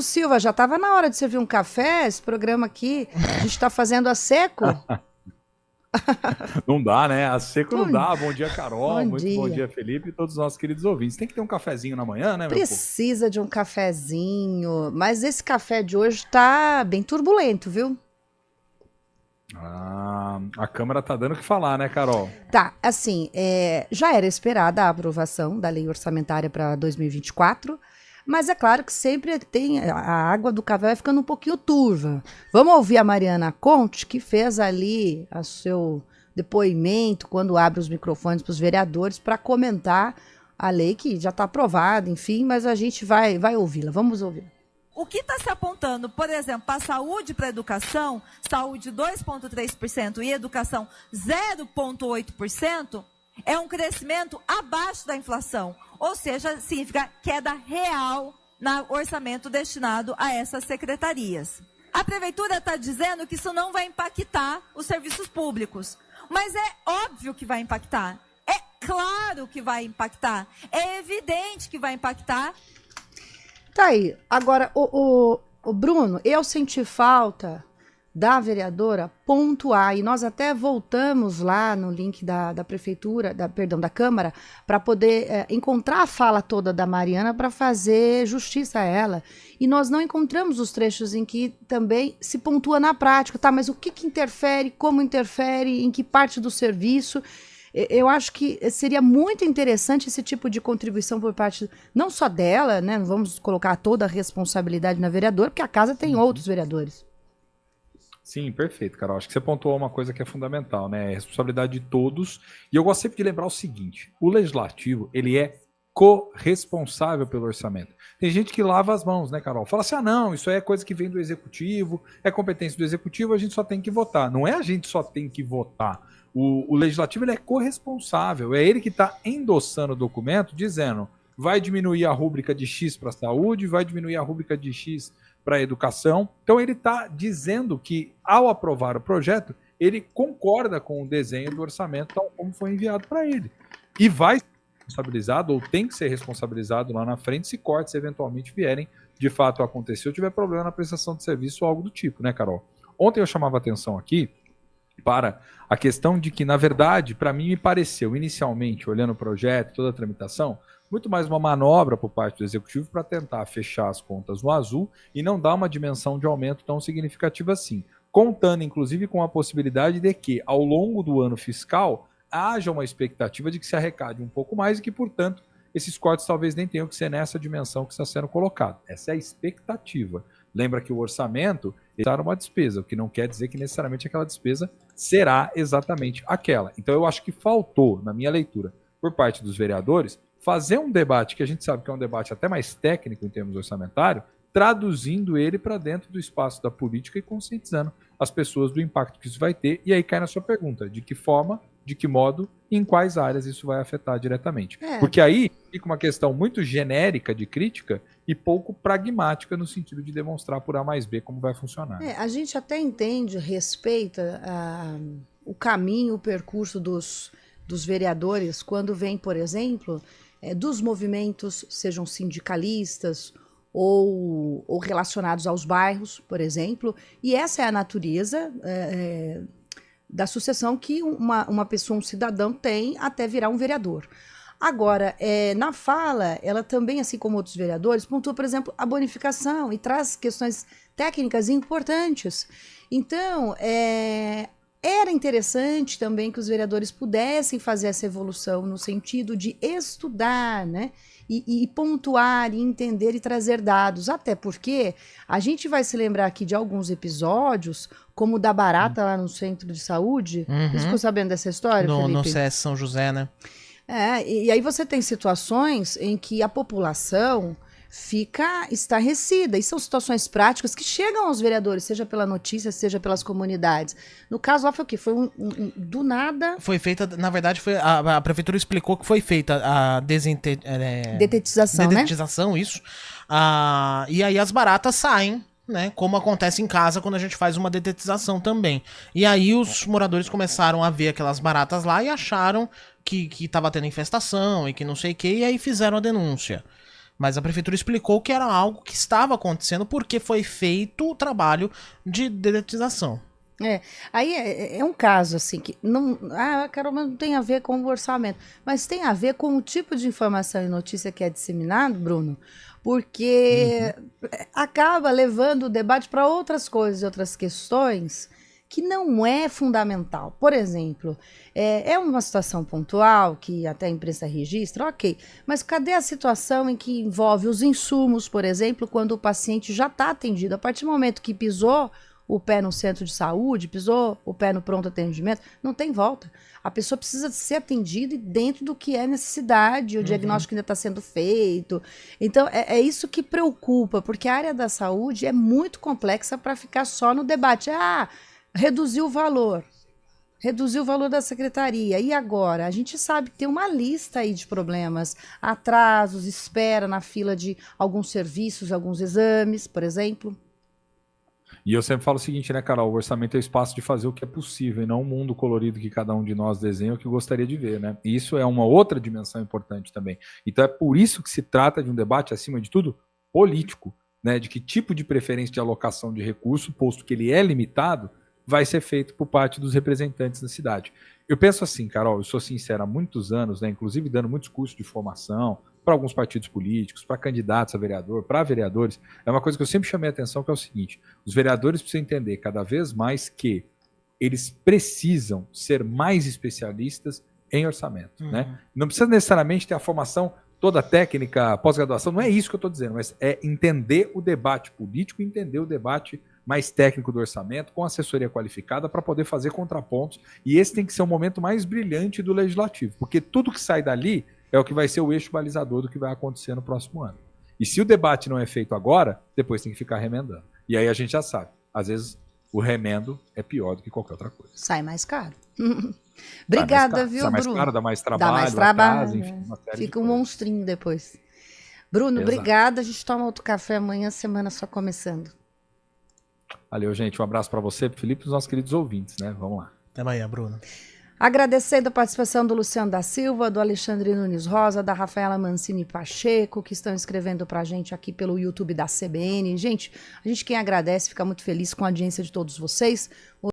Bruno Silva, já estava na hora de servir um café, esse programa aqui, a gente está fazendo a seco. Não dá, né? A seco não dá. Bom dia, Carol. Bom dia, Felipe e todos os nossos queridos ouvintes. Tem que ter um cafezinho na manhã, né, meu povo? Precisa de um cafezinho, mas esse café de hoje tá bem turbulento, viu? A Câmara tá dando o que falar, né, Carol? Tá, assim, já era esperada a aprovação da lei orçamentária para 2024, mas é claro que sempre tem a água do café vai ficando um pouquinho turva. Vamos ouvir a Mariana Conte, que fez ali o seu depoimento quando abre os microfones para os vereadores para comentar a lei que já está aprovada, enfim, mas a gente vai ouvi-la. Vamos ouvir. O que está se apontando, por exemplo, para a saúde e para a educação, saúde 2,3% e educação 0,8%, é um crescimento abaixo da inflação. Ou seja, significa queda real no orçamento destinado a essas secretarias. A prefeitura está dizendo que isso não vai impactar os serviços públicos. Mas é óbvio que vai impactar. É claro que vai impactar. É evidente que vai impactar. Tá aí. Agora, o Bruno, eu senti falta da vereadora pontuar, e nós até voltamos lá no link da prefeitura, da Câmara, para poder encontrar a fala toda da Mariana para fazer justiça a ela. E nós não encontramos os trechos em que também se pontua na prática, tá? Mas o que interfere, como interfere, em que parte do serviço? Eu acho que seria muito interessante esse tipo de contribuição por parte, não só dela, né? Não vamos colocar toda a responsabilidade na vereadora, porque a casa tem outros vereadores. Sim, perfeito, Carol. Acho que você pontuou uma coisa que é fundamental, né? É responsabilidade de todos. E eu gosto sempre de lembrar o seguinte: o legislativo, ele é corresponsável pelo orçamento. Tem gente que lava as mãos, né, Carol? Fala assim, não, isso aí é coisa que vem do executivo, é competência do executivo, a gente só tem que votar. Não é a gente só tem que votar. O legislativo, ele é corresponsável. É ele que está endossando o documento, dizendo vai diminuir a rúbrica de X para a saúde, vai diminuir a rúbrica de X para a educação. Então ele está dizendo que, ao aprovar o projeto, ele concorda com o desenho do orçamento tal como foi enviado para ele. E vai ser responsabilizado, ou tem que ser responsabilizado lá na frente, se cortes eventualmente vierem de fato a acontecer ou tiver problema na prestação de serviço ou algo do tipo, né, Carol? Ontem eu chamava atenção aqui para a questão de que, na verdade, para mim me pareceu, inicialmente, olhando o projeto, toda a tramitação, muito mais uma manobra por parte do Executivo para tentar fechar as contas no azul e não dar uma dimensão de aumento tão significativa assim, contando, inclusive, com a possibilidade de que, ao longo do ano fiscal, haja uma expectativa de que se arrecade um pouco mais e que, portanto, esses cortes talvez nem tenham que ser nessa dimensão que está sendo colocado. Essa é a expectativa. Lembra que o orçamento está uma despesa, o que não quer dizer que necessariamente aquela despesa será exatamente aquela. Então eu acho que faltou, na minha leitura, por parte dos vereadores, fazer um debate que a gente sabe que é um debate até mais técnico em termos orçamentários, traduzindo ele para dentro do espaço da política e conscientizando as pessoas do impacto que isso vai ter. E aí cai na sua pergunta, de que forma, de que modo e em quais áreas isso vai afetar diretamente. Porque aí fica uma questão muito genérica de crítica e pouco pragmática no sentido de demonstrar por A mais B como vai funcionar. A gente até entende, respeita o caminho, o percurso dos vereadores quando vem, por exemplo, dos movimentos, sejam sindicalistas ou relacionados aos bairros, por exemplo, e essa é a natureza da sucessão que uma pessoa, um cidadão tem até virar um vereador. Agora, na fala, ela também, assim como outros vereadores, pontua, por exemplo, a bonificação e traz questões técnicas importantes. Então, era interessante também que os vereadores pudessem fazer essa evolução no sentido de estudar, né? E pontuar, e entender e trazer dados. Até porque a gente vai se lembrar aqui de alguns episódios, como o da barata lá no centro de saúde. Você ficou sabendo dessa história, Felipe? No CS São José, né? E aí você tem situações em que a população fica estarrecida. E são situações práticas que chegam aos vereadores, seja pela notícia, seja pelas comunidades. No caso lá foi o quê? Foi do nada... Foi feita, na verdade, a prefeitura explicou que foi feita a detetização, né? Detetização, isso. E aí as baratas saem, né? Como acontece em casa quando a gente faz uma detetização também. E aí os moradores começaram a ver aquelas baratas lá e acharam que estava tendo infestação e que não sei o que, e aí fizeram a denúncia. Mas a prefeitura explicou que era algo que estava acontecendo porque foi feito o trabalho de dedetização. Aí é um caso assim que não, Carol, não tem a ver com o orçamento, mas tem a ver com o tipo de informação e notícia que é disseminado, Bruno, porque acaba levando o debate para outras coisas e outras questões que não é fundamental. Por exemplo, é uma situação pontual que até a imprensa registra, ok, mas cadê a situação em que envolve os insumos, por exemplo, quando o paciente já está atendido? A partir do momento que pisou o pé no centro de saúde, pisou o pé no pronto atendimento, não tem volta. A pessoa precisa ser atendida dentro do que é necessidade, o diagnóstico ainda está sendo feito. Então, é isso que preocupa, porque a área da saúde é muito complexa para ficar só no debate. Reduziu o valor. Reduziu o valor da secretaria. E agora? A gente sabe que tem uma lista aí de problemas. Atrasos, espera na fila de alguns serviços, alguns exames, por exemplo. E eu sempre falo o seguinte, né, Carol? O orçamento é o espaço de fazer o que é possível e não o mundo colorido que cada um de nós desenha o que gostaria de ver, né? E isso é uma outra dimensão importante também. Então é por isso que se trata de um debate, acima de tudo, político, né? De que tipo de preferência de alocação de recurso, posto que ele é limitado, vai ser feito por parte dos representantes da cidade. Eu penso assim, Carol, eu sou sincero, há muitos anos, né, inclusive dando muitos cursos de formação para alguns partidos políticos, para candidatos a vereador, para vereadores, é uma coisa que eu sempre chamei a atenção, que é o seguinte: os vereadores precisam entender cada vez mais que eles precisam ser mais especialistas em orçamento. Né? Não precisa necessariamente ter a formação toda técnica, pós-graduação, não é isso que eu estou dizendo, mas é entender o debate político, entender o debate mais técnico do orçamento, com assessoria qualificada, para poder fazer contrapontos. E esse tem que ser o momento mais brilhante do legislativo, porque tudo que sai dali é o que vai ser o eixo balizador do que vai acontecer no próximo ano. E se o debate não é feito agora, depois tem que ficar remendando. E aí a gente já sabe, às vezes o remendo é pior do que qualquer outra coisa. Sai mais caro. Obrigada, viu, Sai mais Bruno? caro, dá mais trabalho, dá mais trabalho, atraso, enfim, uma série fica de um coisas. monstrinho depois. Bruno, Exato. obrigada. A gente toma outro café amanhã, semana só começando. Valeu, gente. Um abraço para você, pro Felipe e os nossos queridos ouvintes, né? Vamos lá. Até amanhã, Bruno. Agradecendo a participação do Luciano da Silva, do Alexandre Nunes Rosa, da Rafaela Mancini Pacheco, que estão escrevendo pra gente aqui pelo YouTube da CBN. Gente, a gente quem agradece, fica muito feliz com a audiência de todos vocês.